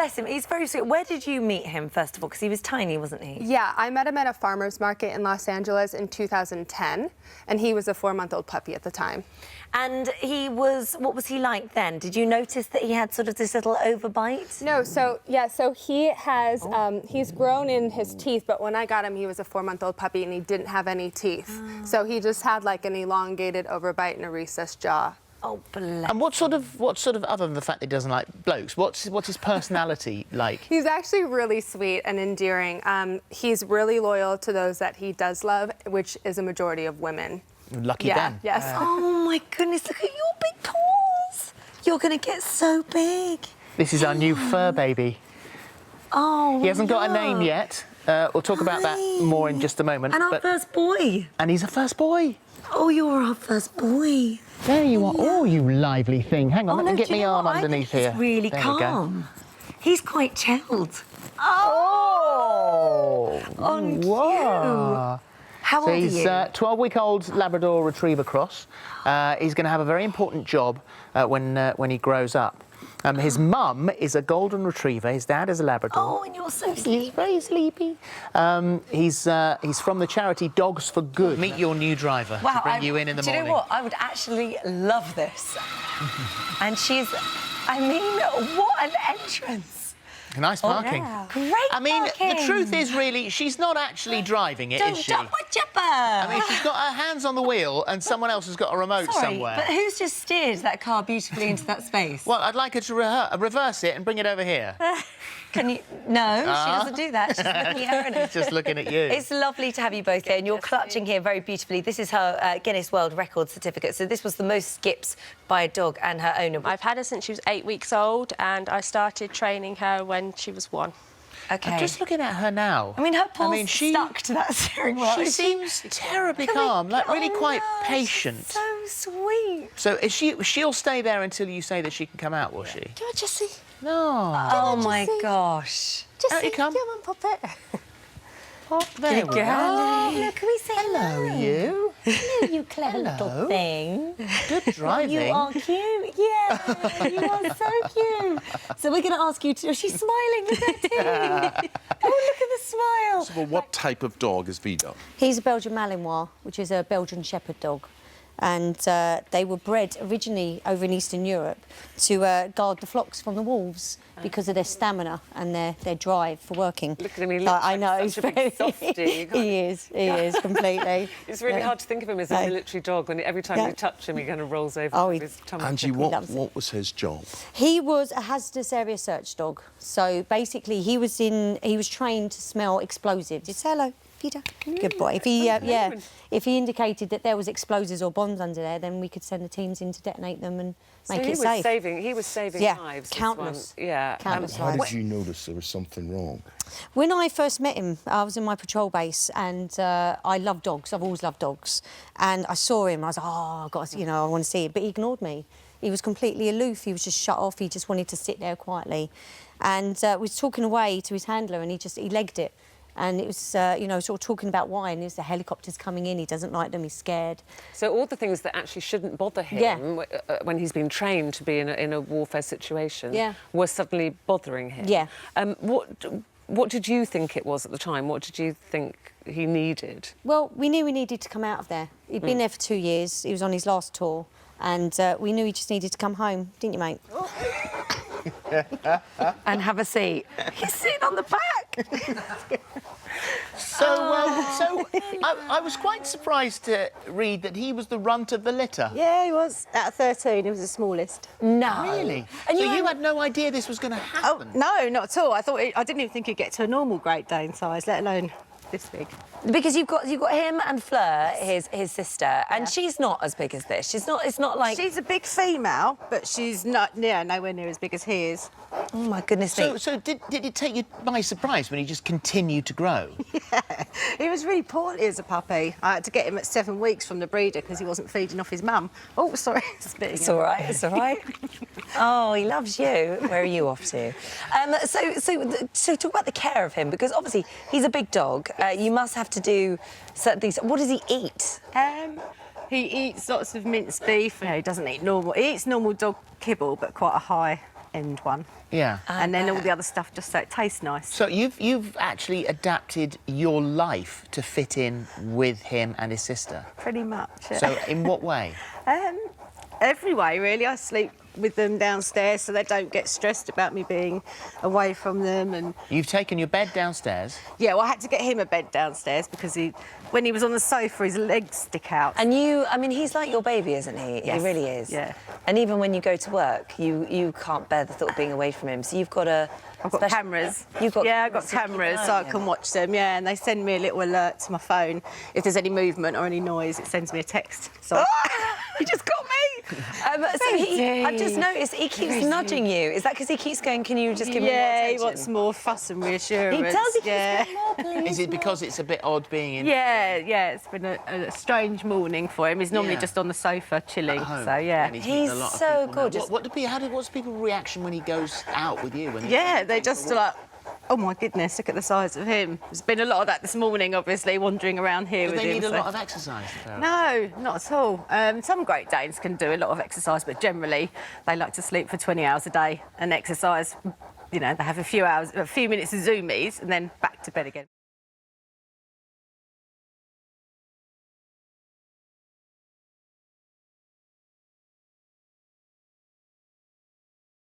bless him. He's very sweet. Where did you meet him, first of all? Because he was tiny, wasn't he? Yeah, I met him at a farmer's market in Los Angeles in 2010, and he was a 4-month-old puppy at the time. And he was, what was he like then? Did you notice that he had sort of this little overbite? No, so he has, he's grown in his teeth, but when I got him, he was a 4-month-old puppy and he didn't have any teeth. So he just had like an elongated overbite and a recessed jaw. Oh, bless. And what sort of, other than the fact that he doesn't like blokes, what's his personality like? He's actually really sweet and endearing. He's really loyal to those that he does love, which is a majority of women. Lucky them. Yes. Oh, my goodness, look at your big paws. You're going to get so big. This is our new fur baby. Oh, He hasn't got a name yet. We'll talk about that more in just a moment. And our first boy. And he's a first boy. Oh, you're our first boy. There you are. Oh, you lively thing. Hang on, let me get my arm underneath here. He's really There we go. calm. He's quite chilled. Oh! On Whoa. How old So are he's you? 12-week-old Labrador Retriever cross. He's going to have a very important job when he grows up. His mum is a golden retriever. His dad is a Labrador. Oh, and you're so sleepy. He's very sleepy. He's from the charity Dogs for Good. Meet your new driver. Wow, to bring you in the morning. Do you know what? I would actually love this. And she's, I mean, what an entrance. Nice parking. Yeah. Great I mean, parking. the truth is, really, she's not actually driving it, is she? Don't jumper. I mean, she's got her hands on the wheel and someone else has got a remote somewhere. But who's just steered that car beautifully into that space? Well, I'd like her to reverse it and bring it over here. Can you? No, she doesn't do that. She's looking at her. She's just looking at you. It's lovely to have you both here, and you're clutching here very beautifully. This is her Guinness World Record certificate. So this was the most skips by a dog and her owner. I've had her since she was 8 weeks old, and I started training her when she was 1. Okay. I'm just looking at her now. I mean, her paws stuck to that steering wheel. She seems terribly calm, like really quite patient. She's so sweet. So is she'll stay there until you say that she can come out, will she? Come on, Jessie. No. Oh, my gosh. Out you come. Come on, Puppet. Pop, there we are. Look, can we say Hello, you. hello, you clever little thing. Good driving. You are cute. Yeah, you are so cute. So we're going to ask you to... She's smiling. Look at that too. Oh, look at the smile. So, well, what type of dog is Vida? He's a Belgian Malinois, which is a Belgian Shepherd dog. And they were bred originally over in Eastern Europe to guard the flocks from the wolves because of their stamina and their drive for working. Look at him, he looks like such a big softie. He is, completely. It's really hard to think of him as a military dog when every time you touch him, he kind of rolls over with his tummy. Angie, what was his job? He was a hazardous area search dog. So basically, he was trained to smell explosives. Say hello. Peter. Good boy. If he indicated that there was explosives or bombs under there, then we could send the teams in to detonate them and make it safe. He was saving lives. Countless. Countless How lives. did you notice there was something wrong? When I first met him, I was in my patrol base, and I love dogs. I've always loved dogs. And I saw him. I was like, oh, I've got, I want to see it. But he ignored me. He was completely aloof. He was just shut off. He just wanted to sit there quietly. And we was talking away to his handler, and he legged it. And it was, sort of talking about why, and there's the helicopters coming in, he doesn't like them, he's scared. So all the things that actually shouldn't bother him when he's been trained to be in a warfare situation were suddenly bothering him. Yeah. What did you think it was at the time? What did you think he needed? Well, we knew he needed to come out of there. He'd been there for 2 years, he was on his last tour, and we knew he just needed to come home, didn't you, mate? And have a seat. He's sitting on the back. I was quite surprised to read that he was the runt of the litter. Yeah, he was. Out of 13, he was the smallest. No. Really? And so you had no idea this was going to happen? Oh, no, not at all. I didn't even think he'd get to a normal Great Dane size, let alone this big. Because you've got him and Fleur, his sister, and she's not as big as this. It's not like... She's a big female, but she's nowhere near as big as he is. Oh, my goodness me. So did it take you by surprise when he just continued to grow? Yeah, he was really poorly as a puppy. I had to get him at 7 weeks from the breeder because he wasn't feeding off his mum. Oh, sorry, spitting. It's all right, it's all right. Oh, he loves you. Where are you off to? So talk about the care of him, because obviously he's a big dog. You must have to do certain things. What does he eat? He eats lots of minced beef. No, he doesn't eat normal. He eats normal dog kibble, but quite a high end one. Yeah. And then all the other stuff just so it tastes nice. So you've actually adapted your life to fit in with him and his sister. Pretty much. Yeah. So in what way? Every way, really. I sleep with them downstairs so they don't get stressed about me being away from them. And You've taken your bed downstairs. yeah, well, I had to get him a bed downstairs because when he was on the sofa, his legs stick out. And I mean, he's like your baby, isn't he? Yes. He really is. Yeah. And even when you go to work, you can't bear the thought of being away from him. So you've got I've got cameras. You've got I've got cameras so I can watch them. Yeah, and they send me a little alert to my phone if there's any movement or any noise. It sends me a text. So You just got me. I've just noticed he keeps nudging you. Is that because he keeps going? Can you just give me more attention? he wants more fuss and reassurance. He does. He keeps yeah. going more, please. Is it because it's a bit odd being in? Yeah, it's been a strange morning for him. He's normally Yeah. just on the sofa chilling. At home, So yeah. and meeting He's a lot of so people now. gorgeous. What's people's reaction when he goes out with you? Yeah, they just like, oh my goodness, look at the size of him. There's been a lot of that this morning, obviously, wandering around here Do with they him. need a so- lot of exercise? No, not at all. Some Great Danes can do a lot of exercise, but generally they like to sleep for 20 hours a day and exercise. You know, they have a few minutes of zoomies and then back to bed again.